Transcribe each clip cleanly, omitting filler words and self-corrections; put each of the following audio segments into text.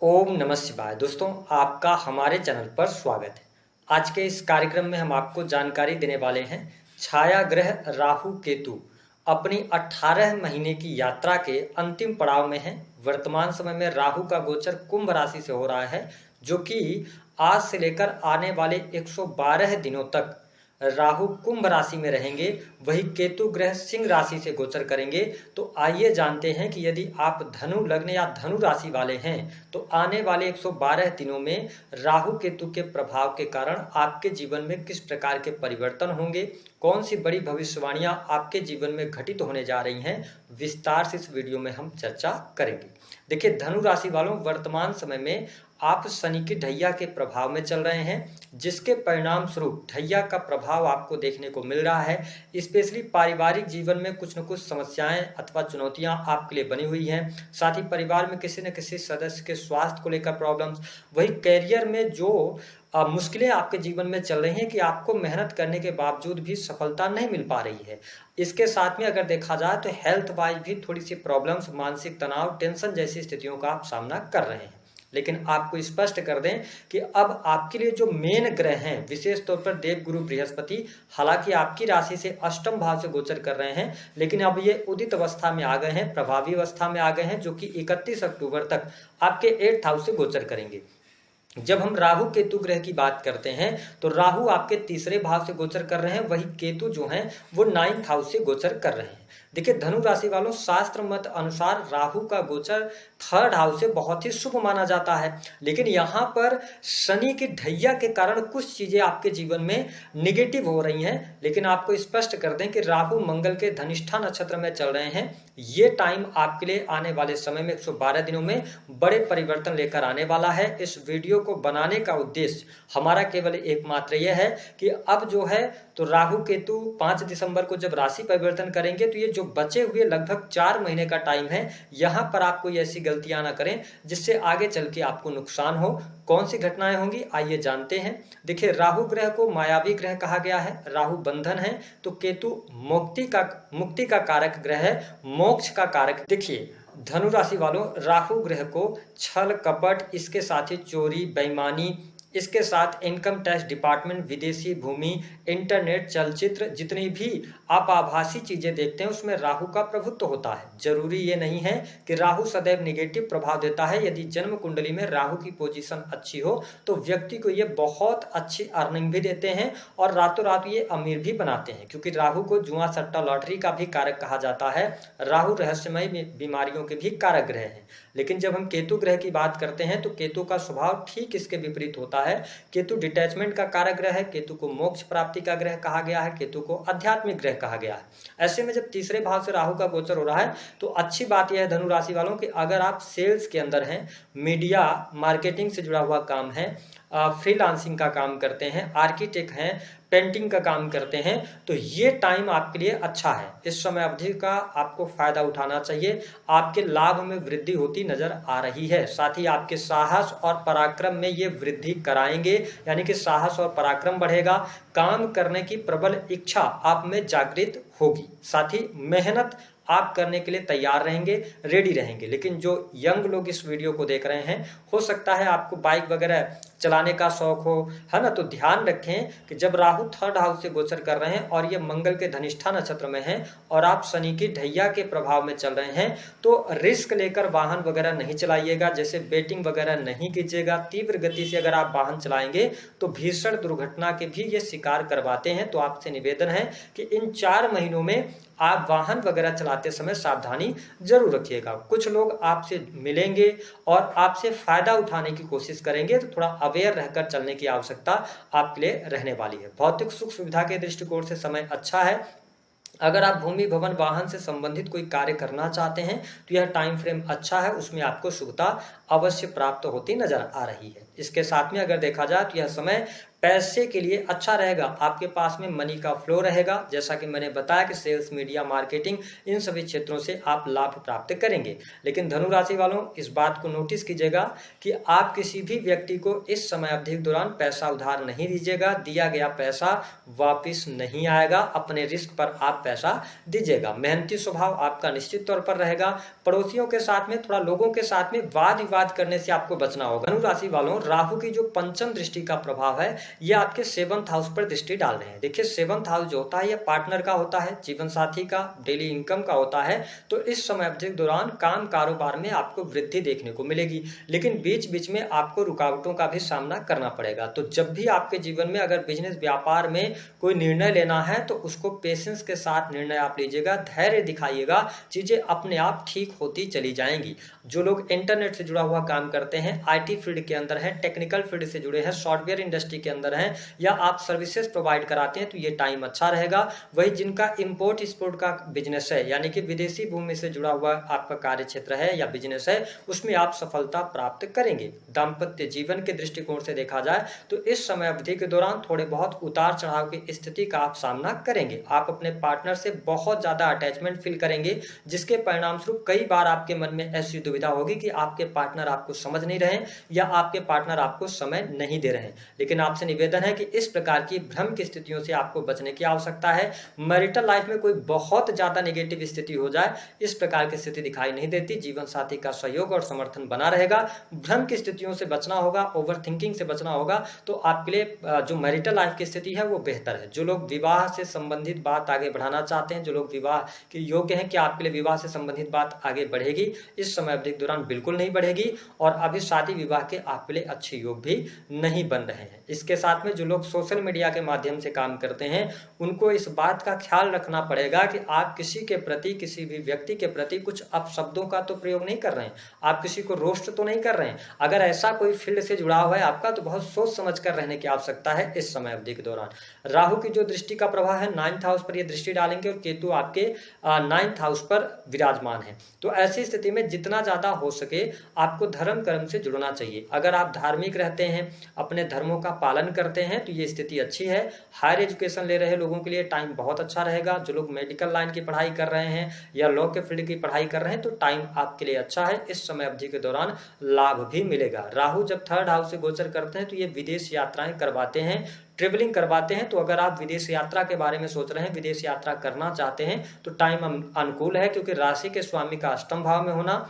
ओम नमः शिवाय। दोस्तों, आपका हमारे चैनल पर स्वागत है। आज के इस कार्यक्रम में हम आपको जानकारी देने वाले हैं छाया ग्रह राहु केतु अपनी 18 महीने की यात्रा के अंतिम पड़ाव में हैं। वर्तमान समय में राहु का गोचर कुंभ राशि से हो रहा है, जो कि आज से लेकर आने वाले 112 दिनों तक राहु कुंभ राशि में रहेंगे। वही केतु ग्रह सिंह राशि से गोचर करेंगे। तो आइए जानते हैं कि यदि आप धनु लग्न या धनु राशि वाले हैं तो आने वाले 112 दिनों में राहु केतु के प्रभाव के कारण आपके जीवन में किस प्रकार के परिवर्तन होंगे, कौन सी बड़ी भविष्यवाणियां आपके जीवन में घटित होने जा रही हैं, विस्तार से इस वीडियो में हम चर्चा करेंगे। देखिए, धनु राशि वालों, वर्तमान समय में आप शनि की ढैया के प्रभाव में चल रहे हैं, जिसके परिणाम स्वरूप ढैया का प्रभाव आपको देखने को मिल रहा है। स्पेशली पारिवारिक जीवन में कुछ न कुछ समस्याएं अथवा चुनौतियां आपके लिए बनी हुई हैं। साथ ही परिवार में किसी न किसी सदस्य के स्वास्थ्य को लेकर प्रॉब्लम्स, वही करियर में जो मुश्किलें आपके जीवन में चल रही हैं कि आपको मेहनत करने के बावजूद भी सफलता नहीं मिल पा रही है। इसके साथ में अगर देखा जाए तो हेल्थ वाइज भी थोड़ी सी प्रॉब्लम्स, मानसिक तनाव, टेंशन जैसी स्थितियों का आप सामना कर रहे हैं। लेकिन आपको स्पष्ट कर दें कि अब आपके लिए जो मेन ग्रह हैं, विशेष तौर पर देवगुरु बृहस्पति, हालांकि आपकी राशि से अष्टम भाव से गोचर कर रहे हैं, लेकिन अब ये उदित अवस्था में आ गए हैं, प्रभावी अवस्था में आ गए हैं, जो कि 31 अक्टूबर तक आपके 8th हाउस से गोचर करेंगे। जब हम राहु केतु ग्रह की बात करते हैं तो राहु आपके तीसरे भाव से गोचर कर रहे हैं, वही केतु जो हैं वो 9th हाउस से गोचर कर रहे हैं। देखिए, धनु राशि वालों, शास्त्र मत अनुसार राहु का गोचर 3rd हाउस से बहुत ही शुभ माना जाता है, लेकिन यहाँ पर शनि की ढैया के कारण कुछ चीजें आपके जीवन में निगेटिव हो रही हैं। लेकिन आपको स्पष्ट कर दें कि राहु मंगल के धनिष्ठा नक्षत्र में चल रहे हैं। ये टाइम आपके लिए आने वाले समय में 112 दिनों में बड़े परिवर्तन लेकर आने वाला है। इस वीडियो को बनाने का उद्देश्य हमारा केवल एकमात्र यह है कि अब जो है तो राहु केतु 5 दिसंबर को जब राशि परिवर्तन करेंगे तो ये जो बचे हुए लगभग 4 महीने का टाइम है, यहाँ पर आप कोई ऐसी गलतियां ना करें जिससे आगे चल के आपको नुकसान हो। कौन सी घटनाएं होंगी, आइए जानते हैं। देखिए, राहु ग्रह को मायावी ग्रह कहा गया है। राहु बंधन है तो केतु मुक्ति का कारक ग्रह है, मोक्ष का कारक। देखिए, धनु राशि वालों, राहु ग्रह को छल कपट, इसके साथ ही चोरी, बेईमानी, इसके साथ इनकम टैक्स डिपार्टमेंट, विदेशी भूमि, इंटरनेट, चलचित्र, जितनी भी आप आभासी चीजें देखते हैं उसमें राहु का प्रभुत्व होता है। जरूरी ये नहीं है कि राहु सदैव निगेटिव प्रभाव देता है। यदि जन्म कुंडली में राहु की पोजीशन अच्छी हो तो व्यक्ति को ये बहुत अच्छी अर्निंग भी देते हैं और रातों रात ये अमीर भी बनाते हैं, क्योंकि राहु को जुआ, सट्टा, लॉटरी का भी कारक कहा जाता है। राहु रहस्यमय बीमारियों के भी कारक ग्रह है। लेकिन जब हम केतु ग्रह की बात करते हैं तो केतु का स्वभाव ठीक इसके विपरीत होता है। केतु डिटैचमेंट का कारक ग्रह है, केतु को मोक्ष प्राप्ति का ग्रह कहा गया है, केतु को आध्यात्मिक ग्रह कहा गया है। ऐसे में जब तीसरे भाव से राहु का गोचर हो रहा है तो अच्छी बात यह है धनु राशि वालों कि अगर आप सेल्स के अंदर हैं, मीडिया मार्केटिंग से जुड़ा हुआ काम है, फ्रीलांसिंग का काम करते हैं, आर्किटेक्ट हैं, पेंटिंग का काम करते हैं, तो ये टाइम आपके लिए अच्छा है। इस समय अवधि का आपको फायदा उठाना चाहिए। आपके लाभ में वृद्धि होती नजर आ रही है। साथ ही आपके साहस और पराक्रम में ये वृद्धि कराएंगे, यानी कि साहस और पराक्रम बढ़ेगा। काम करने की प्रबल इच्छा आप में जागृत होगी। साथ ही मेहनत आप करने के लिए तैयार रहेंगे, रेडी रहेंगे। लेकिन जो यंग लोग इस वीडियो को देख रहे हैं, हो सकता है आपको बाइक वगैरह चलाने का शौक हो, है ना, तो ध्यान रखें कि जब राहु 3rd हाउस से गोचर कर रहे हैं और ये मंगल के धनिष्ठा नक्षत्र में हैं और आप शनि की ढैया के प्रभाव में चल रहे हैं, तो रिस्क लेकर वाहन वगैरह नहीं चलाइएगा, जैसे बेटिंग वगैरह नहीं कीजिएगा। तीव्र गति से अगर आप वाहन चलाएंगे तो भीषण दुर्घटना के भी ये शिकार करवाते हैं। तो आपसे निवेदन है कि इन 4 महीनों में आप वाहन वगैरह चलाते समय सावधानी जरूर रखिएगा। कुछ लोग आपसे मिलेंगे और आपसे फायदा उठाने की कोशिश करेंगे, तो थोड़ा अवेयर रहकर चलने की आवश्यकता आपके लिए रहने वाली है। भौतिक सुख सुविधा के दृष्टिकोण से समय अच्छा है। अगर आप भूमि, भवन, वाहन से संबंधित कोई कार्य करना चाहते हैं तो यह टाइम फ्रेम अच्छा है, उसमें आपको शुभता अवश्य प्राप्त होती नजर आ रही है। इसके साथ में अगर देखा जाए तो यह समय पैसे के लिए अच्छा रहेगा, आपके पास में मनी का फ्लो रहेगा। जैसा कि मैंने बताया कि सेल्स, मीडिया, मार्केटिंग, इन सभी क्षेत्रों से आप लाभ प्राप्त करेंगे। लेकिन धनु राशि वालों, इस बात को नोटिस कीजिएगा कि आप किसी भी व्यक्ति को इस समय अवधि के दौरान पैसा उधार नहीं दीजिएगा। दिया गया पैसा वापिस नहीं आएगा, अपने रिस्क पर आप पैसा दीजिएगा। मेहनती स्वभाव आपका निश्चित तौर पर रहेगा। पड़ोसियों के साथ में, थोड़ा लोगों के साथ में वाद विवाद करने से आपको बचना होगा। धनु राशि वालों, राहु की जो पंचम दृष्टि का प्रभाव है ये आपके 7th हाउस पर दृष्टि डाल रहे हैं। देखिए 7th हाउस जो होता है ये पार्टनर का होता है, जीवन साथी का, डेली इनकम का होता है। तो इस समय अवधि के दौरान काम कारोबार में आपको वृद्धि देखने को मिलेगी, लेकिन बीच बीच में आपको रुकावटों का भी सामना करना पड़ेगा। तो जब भी आपके जीवन में अगर बिजनेस व्यापार में कोई निर्णय लेना है तो उसको पेशेंस के साथ निर्णय आप लीजिएगा, धैर्य दिखाइएगा, चीजें अपने आप ठीक होती चली जाएंगी। जो लोग इंटरनेट से जुड़ा हुआ काम करते हैं, IT फील्ड के अंदर है, टेक्निकल फील्ड से जुड़े हैं, सॉफ्टवेयर इंडस्ट्री के अंदर हैं, या आप सर्विसेज प्रोवाइड कराते हैं, तो ये टाइम अच्छा रहेगा। वही जिनका इंपोर्ट एक्सपोर्ट का बिजनेस है, यानी कि विदेशी भूमि से जुड़ा हुआ आपका कार्य क्षेत्र है या बिजनेस है, उसमें आप सफलता प्राप्त करेंगे। दाम्पत्य जीवन के दृष्टिकोण से देखा जाए तो इस समय अवधि के दौरान थोड़े बहुत उतार चढ़ाव की स्थिति का आप सामना करेंगे। आप अपने पार्टनर से बहुत ज्यादा अटैचमेंट फील करेंगे, जिसके परिणाम स्वरूप कई बार आपके मन में ऐसी दुविधा होगी कि आपके पार्टनर आपको समझ नहीं रहे या आपके पार्टनर आपको समय नहीं दे रहे हैं। लेकिन आपसे निवेदन है कि इस प्रकार की भ्रम की स्थितियों से आपको बचने की आवश्यकता है। मैरिटल लाइफ में कोई बहुत ज्यादा नेगेटिव स्थिति हो जाए, इस प्रकार की स्थिति दिखाई नहीं देती। जीवन साथी का सहयोग और समर्थन बना रहेगा। भ्रम की स्थितियों से बचना होगा, ओवर थिंकिंग से बचना होगा। तो आपके लिए जो मैरिटल लाइफ की स्थिति है वो बेहतर है। जो लोग विवाह से संबंधित बात आगे बढ़ाना चाहते हैं, जो लोग विवाह के योग्य हैं, कि आपके लिए विवाह से संबंधित बात आगे बढ़ेगी, इस समय अवधि के दौरान बिल्कुल नहीं बढ़ेगी। और अभी शादी विवाह के आपके लिए अच्छे योग भी नहीं बन रहे हैं। इसके साथ में जो लोग सोशल मीडिया के माध्यम से काम करते हैं, उनको इस बात का ख्याल रखना पड़ेगा कि आप किसी के प्रति, किसी भी व्यक्ति के प्रति कुछ अपशब्दों का तो प्रयोग नहीं कर रहे हैं, आप किसी को रोस्ट तो नहीं कर रहे हैं। अगर ऐसा कोई फील्ड से जुड़ा हुआ है आपका, तो बहुत सोच समझ कर रहने की आवश्यकता है इस समय अवधि के दौरान। राहु की जो दृष्टि का प्रभाव है 9th हाउस पर ये दृष्टि डालेंगे, और केतु आपके 9th हाउस पर विराजमान है। तो ऐसी स्थिति में जितना ज्यादा हो सके आपको धर्म कर्म से जुड़ना चाहिए। अगर आप धार्मिक रहते हैं, अपने धर्मों का पालन करते हैं, तो ये स्थिति अच्छी है। हायर एजुकेशन ले रहे लोगों के लिए टाइम बहुत अच्छा रहेगा। जो लोग मेडिकल लाइन की पढ़ाई कर रहे हैं या लॉ के फील्ड की पढ़ाई कर रहे हैं, तो टाइम आपके लिए अच्छा है। इस समय अवधि के दौरान लाभ भी मिलेगा। राहु जब 3rd हाउस से गोचर करते हैं तो ये विदेश यात्राएं करवाते हैं, ट्रेवलिंग करवाते हैं। तो अगर आप विदेश यात्रा के बारे में सोच रहे हैं, विदेश यात्रा करना चाहते हैं, तो टाइम अनुकूल है, क्योंकि राशि के स्वामी का अष्टम भाव में होना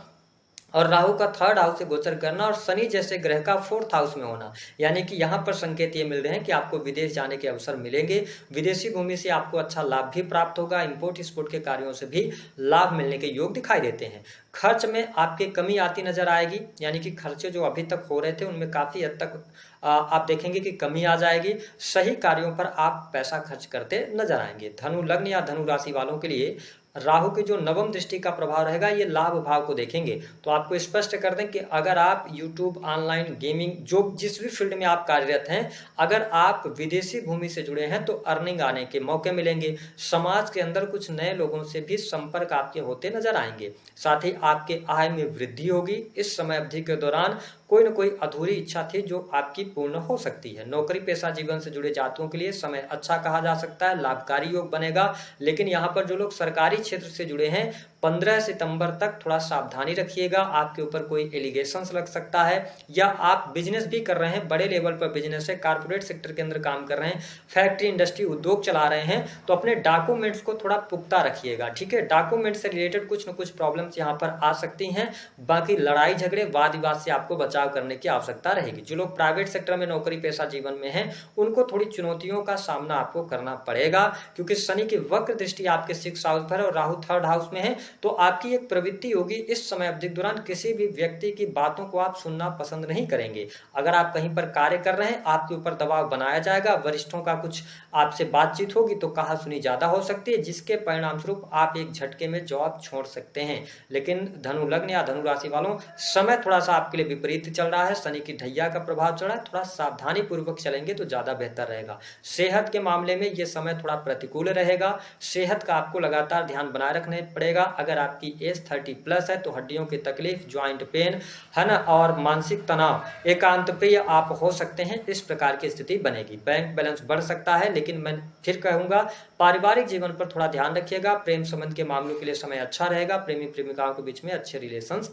और राहु का 3rd हाउस से गोचर करना और शनि जैसे ग्रह का 4th हाउस में होना, यानी कि यहाँ पर संकेत ये मिल रहे हैं कि आपको विदेश जाने के अवसर मिलेंगे। विदेशी भूमि से आपको अच्छा लाभ भी प्राप्त होगा। इंपोर्ट एक्सपोर्ट के कार्यों से भी लाभ मिलने के योग दिखाई देते हैं। खर्च में आपके कमी आती नजर आएगी, यानी कि खर्चे जो अभी तक हो रहे थे उनमें काफी हद तक आप देखेंगे कि कमी आ जाएगी। सही कार्यों पर आप पैसा खर्च करते नजर आएंगे। धनु लग्न या धनु राशि वालों के लिए राहु की जो 9वीं दृष्टि का प्रभाव रहेगा, ये लाभ भाव को देखेंगे। तो आपको स्पष्ट कर दें कि अगर आप यूट्यूब, ऑनलाइन गेमिंग, जो जिस भी फील्ड में आप कार्यरत हैं, अगर आप विदेशी भूमि से जुड़े हैं तो अर्निंग आने के मौके मिलेंगे। समाज के अंदर कुछ नए लोगों से भी संपर्क आपके होते नजर आएंगे। साथ ही आपके आय में वृद्धि होगी। इस समय अवधि के दौरान कोई न कोई अधूरी इच्छा थी जो आपकी पूर्ण हो सकती है। नौकरी पेशा जीवन से जुड़े जातकों के लिए समय अच्छा कहा जा सकता है, लाभकारी योग बनेगा। लेकिन यहाँ पर जो लोग सरकारी क्षेत्र से जुड़े हैं, 15 सितंबर तक थोड़ा सावधानी रखिएगा। आपके ऊपर कोई एलिगेशंस लग सकता है, या आप बिजनेस भी कर रहे हैं, बड़े लेवल पर बिजनेस है, कारपोरेट सेक्टर के अंदर काम कर रहे हैं, फैक्ट्री इंडस्ट्री उद्योग चला रहे हैं, तो अपने डॉक्यूमेंट्स को थोड़ा पुख्ता रखिएगा। ठीक है, डॉक्यूमेंट से रिलेटेड कुछ न कुछ प्रॉब्लम्स यहाँ पर आ सकती हैं। बाकी लड़ाई झगड़े, वाद विवाद से आपको बचाव करने की आवश्यकता रहेगी। जो लोग प्राइवेट सेक्टर में नौकरी पेशा जीवन में हैं, उनको थोड़ी चुनौतियों का सामना आपको करना पड़ेगा, क्योंकि शनि की वक्र दृष्टि आपके 6th हाउस पर है और राहु 3rd हाउस में है। तो आपकी एक प्रवृत्ति होगी इस समय अवधि के दौरान, किसी भी व्यक्ति की बातों को आप सुनना पसंद नहीं करेंगे। अगर आप कहीं पर कार्य कर रहे हैं, आपके ऊपर दबाव बनाया जाएगा, वरिष्ठों का कुछ आपसे बातचीत होगी तो कहा सुनी ज्यादा हो सकती है, जिसके परिणाम स्वरूप आप एक झटके में जॉब छोड़ सकते हैं। लेकिन धनु लग्न या धनु राशि वालों, समय थोड़ा सा आपके लिए विपरीत चल रहा है। शनि की ढैया का प्रभाव चल रहा है, थोड़ा सावधानी पूर्वक चलेंगे तो ज्यादा बेहतर रहेगा। सेहत के मामले में यह समय थोड़ा प्रतिकूल रहेगा। सेहत का आपको लगातार ध्यान बनाए रखना पड़ेगा। अगर आपकी एज 30+ है तो हड्डियों की तकलीफ, ज्वाइंट पेन, है ना, और मानसिक तनाव, एकांत प्रिय आप हो सकते हैं, इस प्रकार की स्थिति बनेगी। बैंक बैलेंस बढ़ सकता है, लेकिन मैं फिर कहूंगा पारिवारिक जीवन पर थोड़ा ध्यान रखिएगा। प्रेम संबंध के मामलों के लिए समय अच्छा रहेगा, प्रेमी प्रेमिकाओं के बीच में अच्छे रिलेशंस